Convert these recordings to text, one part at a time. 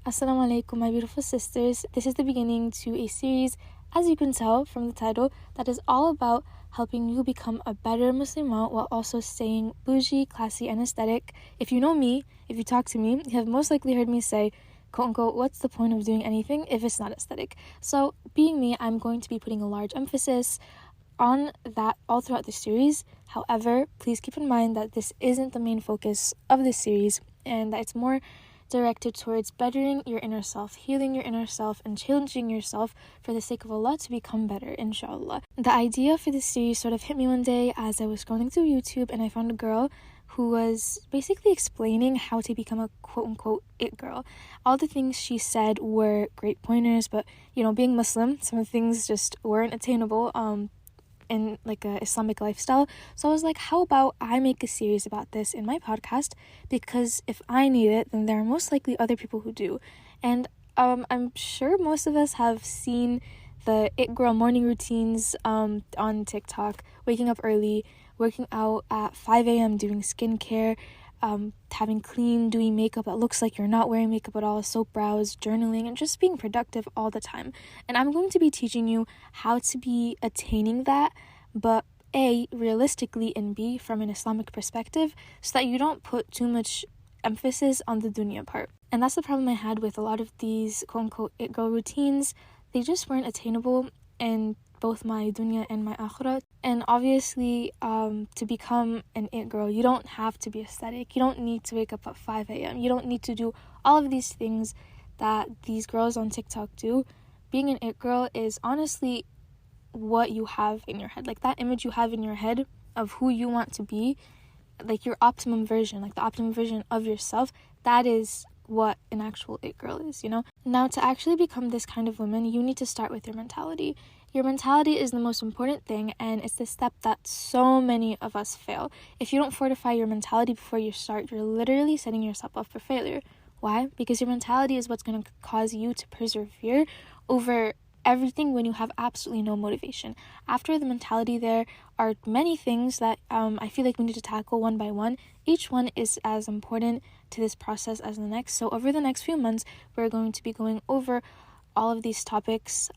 Assalamu alaikum, my beautiful sisters. This is the beginning to a series, as you can tell from the title, that is all about helping you become a better Muslimah while also staying bougie, classy, and aesthetic. If you know me, if you talk to me, you have most likely heard me say, quote unquote, what's the point of doing anything if it's not aesthetic? So, being me, I'm going to be putting a large emphasis on that all throughout the series. However, please keep in mind that this isn't the main focus of this series and that it's more directed towards bettering your inner self, healing your inner self, and challenging yourself for the sake of Allah to become better, inshallah. The idea for this series sort of hit me one day as I was scrolling through YouTube and I found a girl who was basically explaining how to become a quote-unquote it girl. All the things she said were great pointers, but, being Muslim, some of the things just weren't attainable, in like a Islamic lifestyle. So I was like, how about I make a series about this in my podcast, because if I need it, then there are most likely other people who do. And I'm sure most of us have seen the it girl morning routines on TikTok, waking up early, working out at 5 a.m, doing skincare, having clean, dewy makeup that looks like you're not wearing makeup at all, soap brows, journaling, and just being productive all the time. And I'm going to be teaching you how to be attaining that, but A, realistically, and B, from an Islamic perspective, so that you don't put too much emphasis on the dunya part. And that's the problem I had with a lot of these quote-unquote it girl routines. They just weren't attainable in both my dunya and my akhirah. And obviously, to become an it girl, you don't have to be aesthetic. You don't need to wake up at 5 a.m. You don't need to do all of these things that these girls on TikTok do. Being an it girl is honestly what you have in your head. Like that image you have in your head of who you want to be, like your optimum version, like the optimum version of yourself, that is what an actual it girl is, Now, to actually become this kind of woman, you need to start with your mentality. Your mentality is the most important thing, and it's the step that so many of us fail. If you don't fortify your mentality before you start, you're literally setting yourself up for failure. Why? Because your mentality is what's going to cause you to persevere over everything when you have absolutely no motivation. After the mentality, there are many things that I feel like we need to tackle one by one. Each one is as important to this process as the next. So over the next few months, we're going to be going over all of these topics,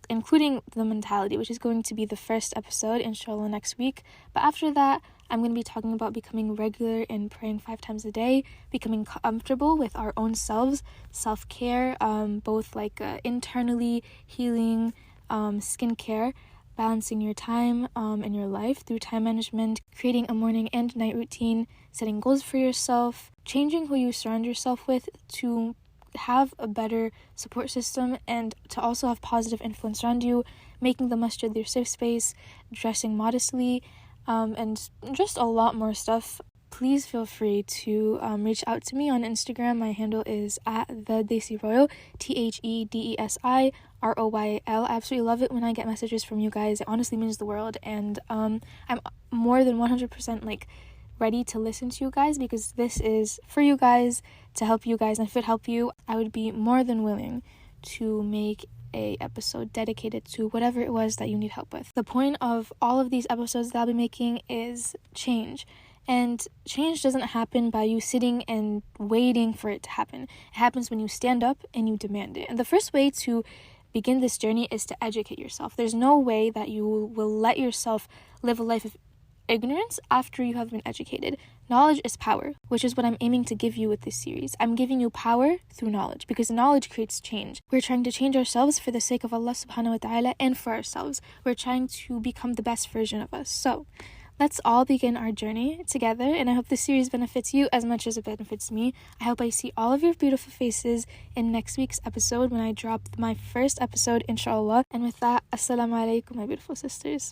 including the mentality, which is going to be the first episode, inshallah, next week. But after that, I'm going to be talking about becoming regular in praying 5 times a day, becoming comfortable with our own selves, self-care, both like internally healing, skincare, balancing your time in your life through time management, creating a morning and night routine, setting goals for yourself, changing who you surround yourself with to have a better support system and to also have positive influence around you, making the masjid your safe space, dressing modestly, and just a lot more stuff. Please feel free to reach out to me on Instagram. My handle is at @thedesiroyal, TheDesiRoyal. I absolutely love it when I get messages from you guys. It honestly means the world, and I'm more than 100% ready to listen to you guys, because this is for you guys, to help you guys, and if it help you, I would be more than willing to make a episode dedicated to whatever it was that you need help with. The point of all of these episodes that I'll be making is change. And change doesn't happen by you sitting and waiting for it to happen. It happens when you stand up and you demand it. And the first way to begin this journey is to educate yourself. There's no way that you will let yourself live a life of ignorance after you have been educated. Knowledge is power, which is what I'm aiming to give you with this series. I'm giving you power through knowledge, because knowledge creates change. We're trying to change ourselves for the sake of Allah subhanahu wa ta'ala and for ourselves. We're trying to become the best version of us. So let's all begin our journey together, and I hope this series benefits you as much as it benefits me. I hope I see all of your beautiful faces in next week's episode when I drop my first episode, inshallah. And with that, assalamu alaikum, my beautiful sisters.